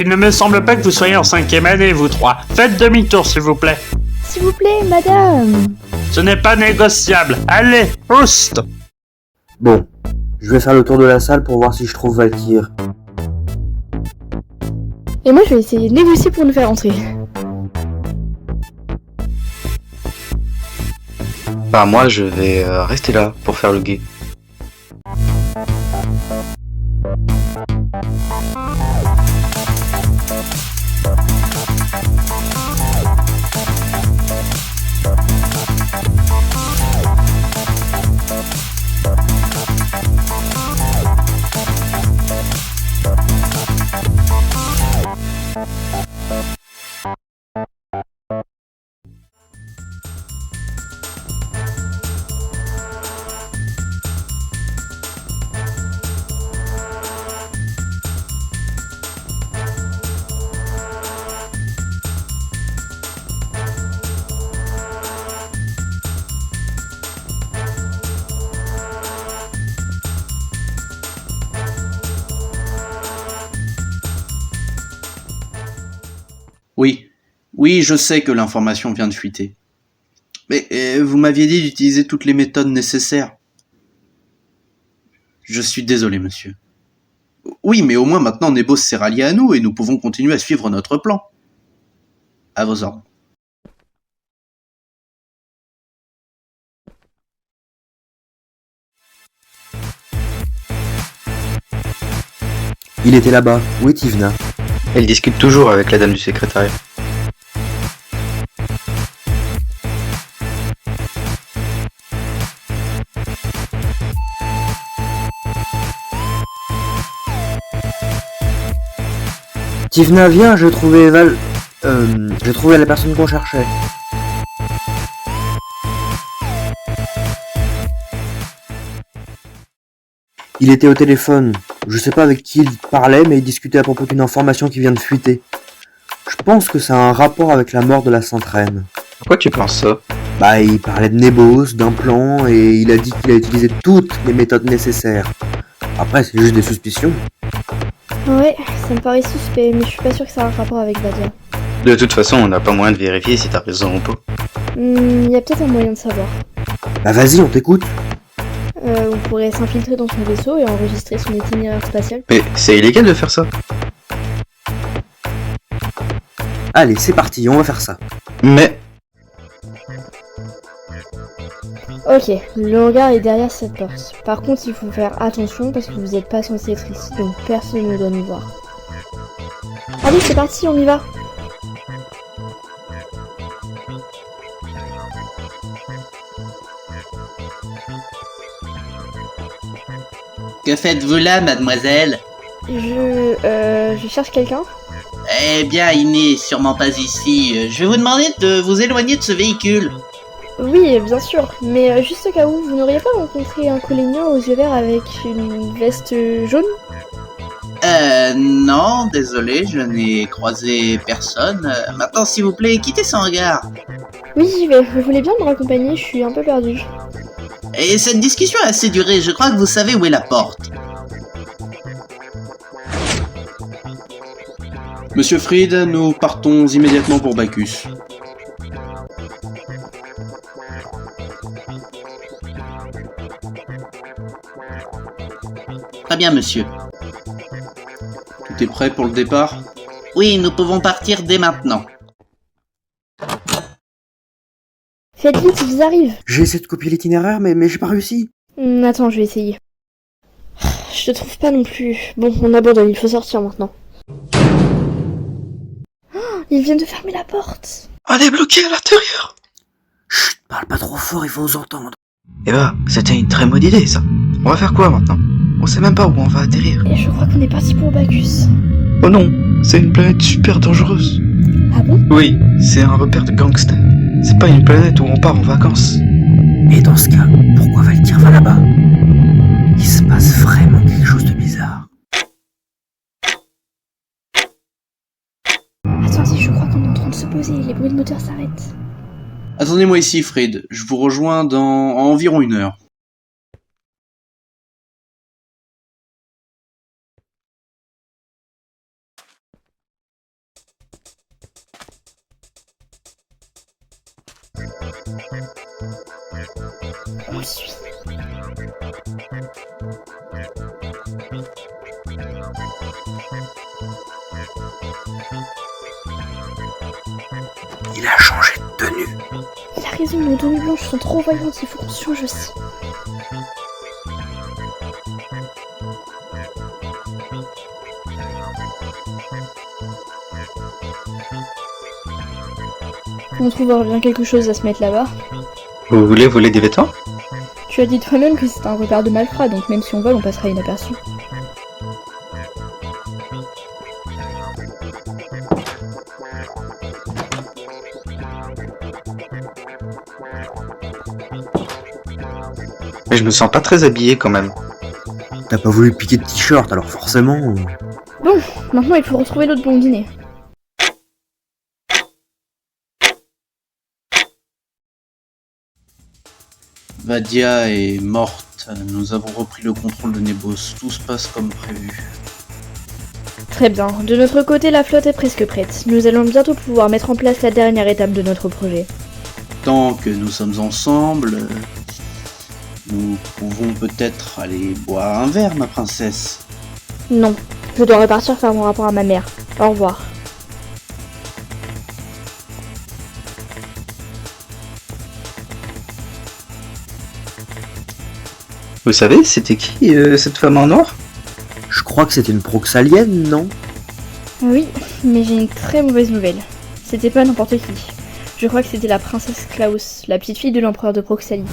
Il ne me semble pas que vous soyez en 5e année, vous trois. Faites demi-tour, s'il vous plaît. S'il vous plaît, madame. Ce n'est pas négociable. Allez, oust! Bon, je vais faire le tour de la salle pour voir si je trouve Valkyr. Et moi, je vais essayer de négocier pour nous faire entrer. Bah moi je vais rester là pour faire le guet. Oui, je sais que l'information vient de fuiter. Mais vous m'aviez dit d'utiliser toutes les méthodes nécessaires. Je suis désolé, monsieur. Oui, mais au moins maintenant Nebos s'est rallié à nous et nous pouvons continuer à suivre notre plan. À vos ordres. Il était là-bas. Où est Tivna? Elle discute toujours avec la dame du secrétariat. Tivna, viens, j'ai trouvé j'ai trouvé la personne qu'on cherchait. Il était au téléphone. Je sais pas avec qui il parlait, mais il discutait à propos d'une information qui vient de fuiter. Je pense que ça a un rapport avec la mort de la Sainte Reine. Pourquoi tu penses ça? Bah, il parlait de Nebos, d'un plan, et il a dit qu'il a utilisé toutes les méthodes nécessaires. Après, c'est juste des suspicions. Ouais, ça me paraît suspect, mais je suis pas sûre que ça a un rapport avec Vadia. De toute façon, on n'a pas moyen de vérifier si t'as raison ou pas. Y a peut-être un moyen de savoir. Bah vas-y, on t'écoute. On pourrait s'infiltrer dans son vaisseau et enregistrer son itinéraire spatial. Mais c'est illégal de faire ça. Allez, c'est parti, on va faire ça. Mais Ok, le hangar est derrière cette porte. Par contre, il faut faire attention parce que vous n'êtes pas censé être ici, donc personne ne doit nous voir. Allez, c'est parti, on y va. Que faites-vous là, mademoiselle? Je cherche quelqu'un. Eh bien, il n'est sûrement pas ici. Je vais vous demander de vous éloigner de ce véhicule. Oui, bien sûr, mais juste au cas où, vous n'auriez pas rencontré un collénien aux yeux verts avec une veste jaune? Non, désolé, je n'ai croisé personne. Maintenant, s'il vous plaît, quittez ce hangar. Oui, mais vous voulez bien me raccompagner, je suis un peu perdue. Et cette discussion a assez duré, je crois que vous savez où est la porte. Monsieur Fried, nous partons immédiatement pour Bacchus. Très bien, monsieur. Tout est prêt pour le départ? Oui, nous pouvons partir dès maintenant. Faites vite, ils arrivent. J'ai essayé de copier l'itinéraire, mais j'ai pas réussi. Attends, je vais essayer. Je te trouve pas non plus. Bon, on abandonne, il faut sortir maintenant. Oh, ils viennent de fermer la porte. on est bloqué à l'intérieur. Chut, parle pas trop fort, il faut nous entendre. Eh bah, c'était une très bonne idée ça. On va faire quoi maintenant? On sait même pas où on va atterrir. Et je crois qu'on est parti pour Bacchus. Oh non, c'est une planète super dangereuse. Ah bon? Oui, c'est un repère de gangsters. C'est pas une planète où on part en vacances. Et dans ce cas, pourquoi Valkyr va là-bas? Il se passe vraiment quelque chose de bizarre. Attendez, je crois qu'on est en train de se poser, les bruits de moteur s'arrêtent. Attendez-moi ici, Fried. Je vous rejoins dans environ 1 heure. On le suit. Il a changé de tenue. Il a raison, nos tenues blanches sont trop voyantes, il faut qu'on se change aussi. On trouvera bien quelque chose à se mettre là-bas. Vous voulez voler des vêtements? Tu as dit toi-même que c'était un repère de malfrats, donc même si on vole, on passera inaperçu. Mais je me sens pas très habillé quand même. T'as pas voulu piquer de t-shirt, alors forcément... Bon, maintenant il faut retrouver l'autre blondinet. Vadia est morte. Nous avons repris le contrôle de Nebos. Tout se passe comme prévu. Très bien, de notre côté la flotte est presque prête. Nous allons bientôt pouvoir mettre en place la dernière étape de notre projet. Tant que nous sommes ensemble, nous pouvons peut-être aller boire un verre, ma princesse. Non, je dois repartir faire mon rapport à ma mère. Au revoir. Vous savez, c'était qui cette femme en noir? Je crois que c'était une proxalienne, non? Oui, mais j'ai une très mauvaise nouvelle. C'était pas n'importe qui. Je crois que c'était la princesse Klaus, la petite fille de l'empereur de Proxalie.